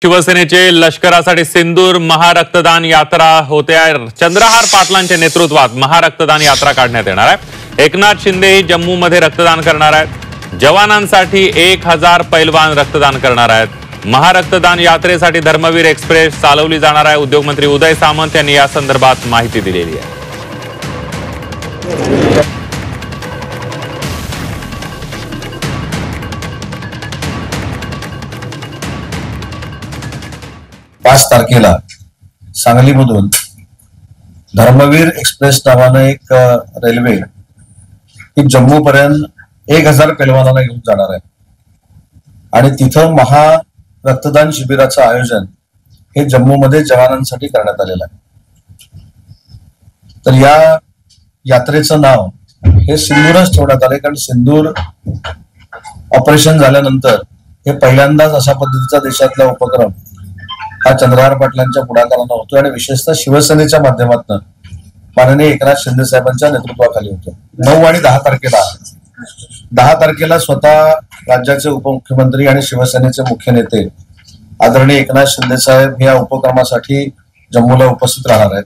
शिवसेनेचे लष्करासाठी सिंदूर महारक्तदान यात्रा होते आहे। चंद्रहार पाटलांच्या नेतृत्वात महारक्तदान यात्रा काढण्यात येणार आहे। एकनाथ शिंदे ही जम्मूमध्ये रक्तदान करणार आहेत। जवानांसाठी 1000 पैलवान रक्तदान करणार आहेत। महारक्तदान यात्रेसाठी धर्मवीर एक्सप्रेस चालवली जाणार आहे। उद्योगमंत्री उदय सामंत यांनी या संदर्भात माहिती दिलेली आहे। 5 तारखेला सांगलीमधून धर्मवीर एक्सप्रेस नावानं एक रेल्वे ही जम्मू पर्यंत 1000 पैलवानांना घेऊन जाणार आहे आणि तिथं महा रक्तदान शिबिराचं आयोजन हे जम्मूमध्ये जवानांसाठी करण्यात आलेलं आहे। तर या यात्रेचं नाव हे सिंदूरच ठेवण्यात आले, कारण सिंदूर ऑपरेशन झाल्यानंतर हे पहिल्यांदाच अशा पद्धतीचा देशातला उपक्रम हा चंद्रहार पाटलांच्या पुढाकारानं होतो आणि विशेषतः शिवसेनेच्या माध्यमातून माननीय एकनाथ शिंदे साहेबांच्या नेतृत्वाखाली होतो। 9 आणि 10 तारखेला स्वतः राज्याचे उपमुख्यमंत्री आणि शिवसेनेचे मुख्य नेते आदरणीय एकनाथ शिंदे साहेब या उपक्रमासाठी जम्मूला उपस्थित राहणार आहेत।